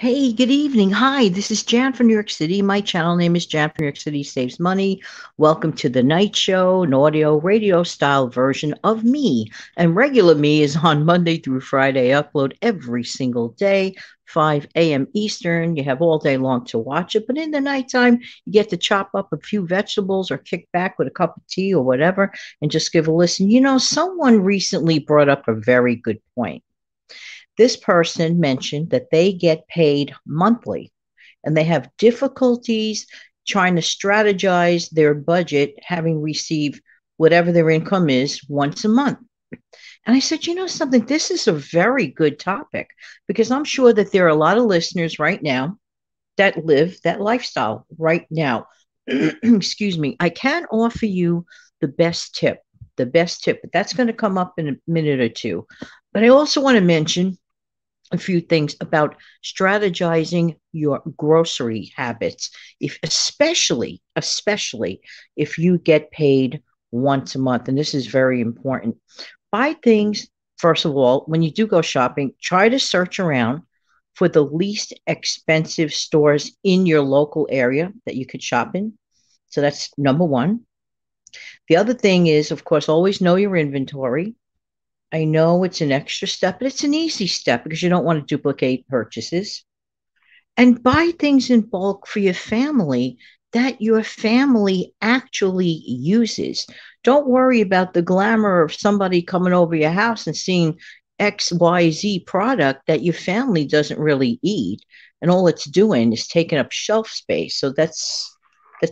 Hey, good evening. Hi, this is Jan from New York City. My channel name is Jan from New York City Saves Money. Welcome to the night show, an audio radio style version of me. And regular me is on Monday through Friday. I upload every single day, 5 a.m. Eastern. You have all day long to watch it. But in the nighttime, you get to chop up a few vegetables or kick back with a cup of tea or whatever and just give a listen. Someone recently brought up a very good point. This person mentioned that they get paid monthly and they have difficulties trying to strategize their budget, having received whatever their income is once a month. And I said, something, this is a very good topic because I'm sure that there are a lot of listeners right now that live that lifestyle right now. Excuse me. I can offer you the best tip, but that's going to come up in a minute or two. But I also want to mention a few things about strategizing your grocery habits, if especially if you get paid once a month. And this is very important. Buy things, first of all, when you do go shopping, try to search around for the least expensive stores in your local area that you could shop in. So that's number one. The other thing is, of course, always know your inventory. I know it's an extra step, but it's an easy step because you don't want to duplicate purchases. And buy things in bulk for your family that your family actually uses. Don't worry about the glamour of somebody coming over your house and seeing XYZ product that your family doesn't really eat. And all it's doing is taking up shelf space. So that's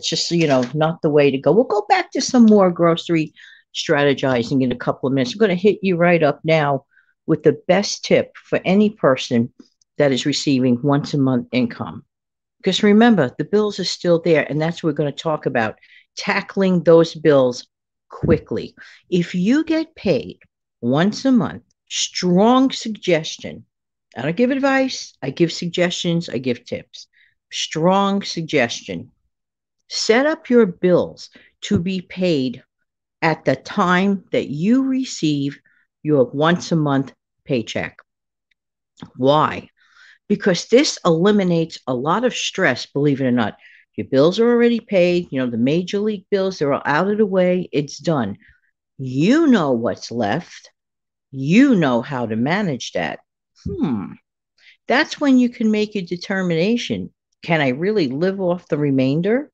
just, not the way to go. We'll go back to some more grocery strategizing in a couple of minutes. I'm going to hit you right up now with the best tip for any person that is receiving once a month income. Because remember, the bills are still there, and that's what we're going to talk about tackling those bills quickly. If you get paid once a month, strong suggestion. I don't give advice, I give suggestions, I give tips. Strong suggestion. Set up your bills to be paid at the time that you receive your once a month paycheck. Why? Because this eliminates a lot of stress, believe it or not. Your bills are already paid, the major league bills, they're all out of the way, it's done. You know what's left, you know how to manage that. That's when you can make a determination. Can I really live off the remainder?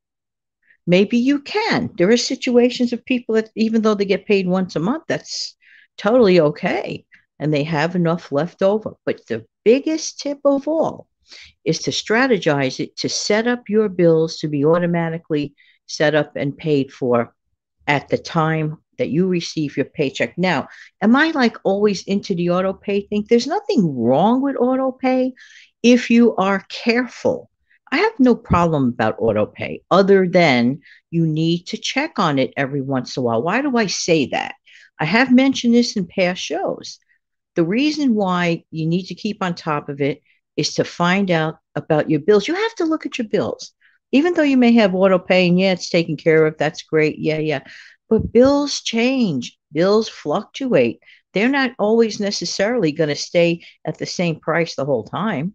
Maybe you can. There are situations of people that, even though they get paid once a month, that's totally okay. And they have enough left over. But the biggest tip of all is to strategize it to set up your bills to be automatically set up and paid for at the time that you receive your paycheck. Now, am I like always into the auto pay thing? There's nothing wrong with auto pay if you are careful. I have no problem about auto pay other than you need to check on it every once in a while. Why do I say that? I have mentioned this in past shows. The reason why you need to keep on top of it is to find out about your bills. You have to look at your bills. Even though you may have auto pay and yeah, it's taken care of, that's great. Yeah, yeah. But bills change, bills fluctuate. They're not always necessarily going to stay at the same price the whole time.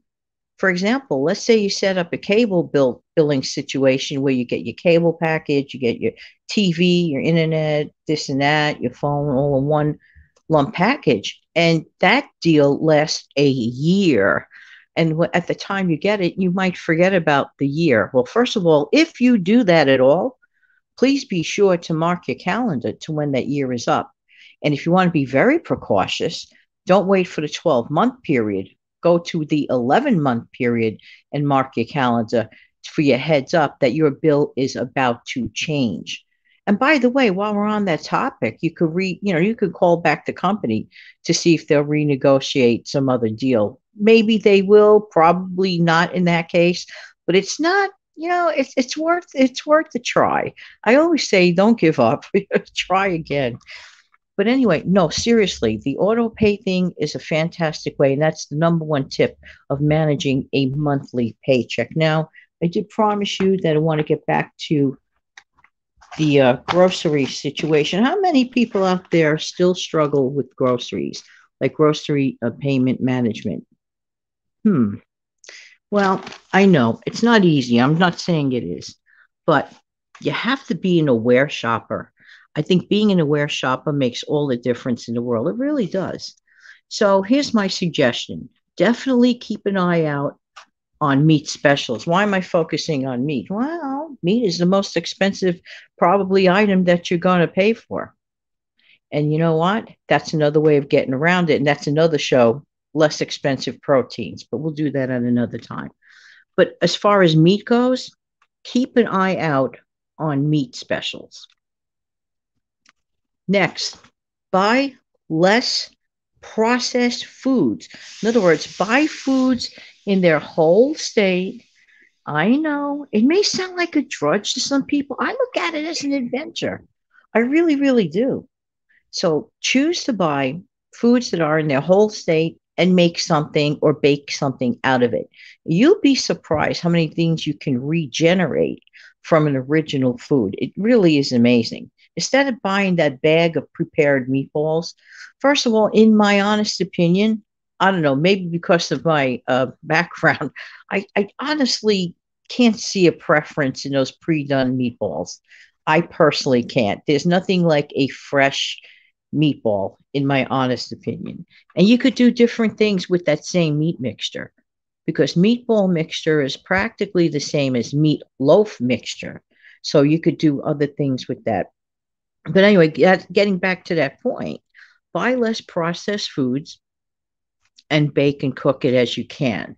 For example, let's say you set up a cable billing situation where you get your cable package, you get your TV, your internet, this and that, your phone, all in one lump package. And that deal lasts a year. And at the time you get it, you might forget about the year. Well, first of all, if you do that at all, please be sure to mark your calendar to when that year is up. And if you want to be very precautious, don't wait for the 12-month period. Go to the 11-month period and mark your calendar for your heads up that your bill is about to change. And by the way, while we're on that topic, you could call back the company to see if they'll renegotiate some other deal. Maybe they will, probably not in that case, but it's not, it's worth a try. I always say don't give up, try again. But anyway, no, seriously, the auto pay thing is a fantastic way, and that's the number one tip of managing a monthly paycheck. Now, I did promise you that I want to get back to the grocery situation. How many people out there still struggle with groceries, like grocery payment management? Hmm. Well, I know it's not easy. I'm not saying it is, but you have to be an aware shopper. I think being an aware shopper makes all the difference in the world. It really does. So here's my suggestion. Definitely keep an eye out on meat specials. Why am I focusing on meat? Well, meat is the most expensive, probably, item that you're going to pay for. And you know what? That's another way of getting around it. And that's another show, less expensive proteins. But we'll do that at another time. But as far as meat goes, keep an eye out on meat specials. Next, buy less processed foods. In other words, buy foods in their whole state. I know it may sound like a drudge to some people. I look at it as an adventure. I really, really do. So choose to buy foods that are in their whole state and make something or bake something out of it. You'll be surprised how many things you can regenerate from an original food. It really is amazing. Instead of buying that bag of prepared meatballs, first of all, in my honest opinion, I don't know, maybe because of my background, I honestly can't see a preference in those pre-done meatballs. I personally can't. There's nothing like a fresh meatball, in my honest opinion. And you could do different things with that same meat mixture because meatball mixture is practically the same as meat loaf mixture. So you could do other things with that. But anyway, getting back to that point, buy less processed foods and bake and cook it as you can.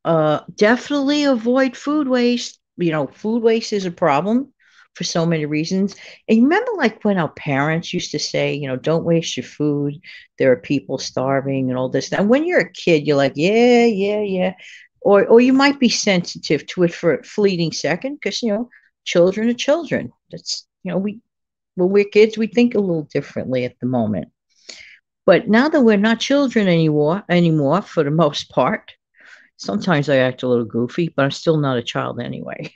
Definitely avoid food waste. You know, food waste is a problem for so many reasons. And you remember, like when our parents used to say, don't waste your food. There are people starving and all this. And when you're a kid, you're like, yeah, yeah, yeah. Or you might be sensitive to it for a fleeting second because children are children. That's we when we're kids, we think a little differently at the moment. But now that we're not children anymore for the most part, sometimes I act a little goofy, but I'm still not a child anyway.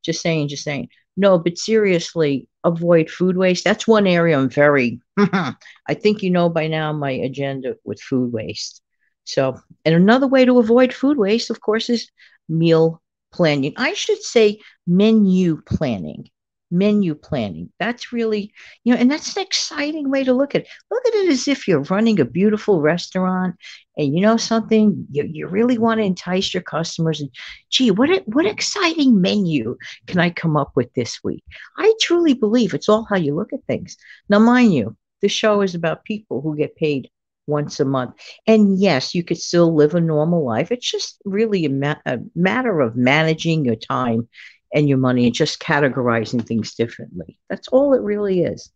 Just saying, just saying. No, but seriously, avoid food waste. That's one area I'm very, I think you know by now my agenda with food waste. So, and another way to avoid food waste, of course, is meal planning. I should say menu planning. Menu planning. That's really, and that's an exciting way to look at it. Look at it as if you're running a beautiful restaurant and you know something, you really want to entice your customers. And gee, what exciting menu can I come up with this week? I truly believe it's all how you look at things. Now, mind you, the show is about people who get paid once a month. And yes, you could still live a normal life. It's just really a matter of managing your time and your money and just categorizing things differently. That's all it really is.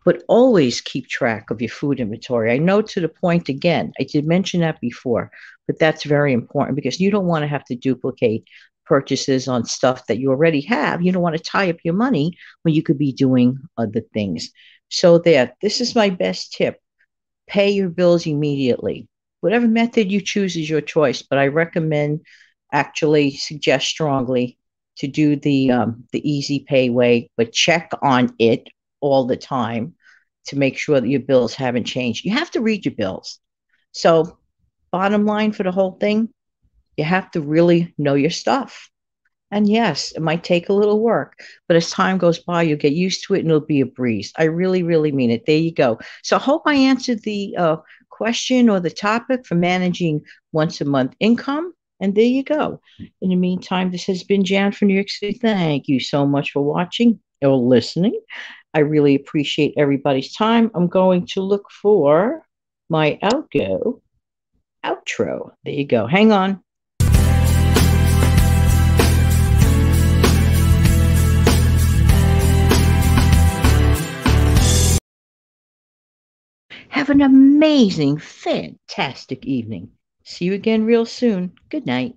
But always keep track of your food inventory. I know to the point, again, I did mention that before, but that's very important because you don't want to have to duplicate purchases on stuff that you already have. You don't want to tie up your money when you could be doing other things. So there, this is my best tip. Pay your bills immediately. Whatever method you choose is your choice, but I recommend, actually suggest strongly, to do the easy pay way, but check on it all the time to make sure that your bills haven't changed. You have to read your bills. So, bottom line for the whole thing, you have to really know your stuff. And yes, it might take a little work, but as time goes by, you'll get used to it and it'll be a breeze. I really, really mean it. There you go. So I hope I answered the question or the topic for managing once a month income. And there you go. In the meantime, this has been Jan from New York City. Thank you so much for watching or listening. I really appreciate everybody's time. I'm going to look for my outro. There you go. Hang on. Have an amazing, fantastic evening. See you again real soon. Good night.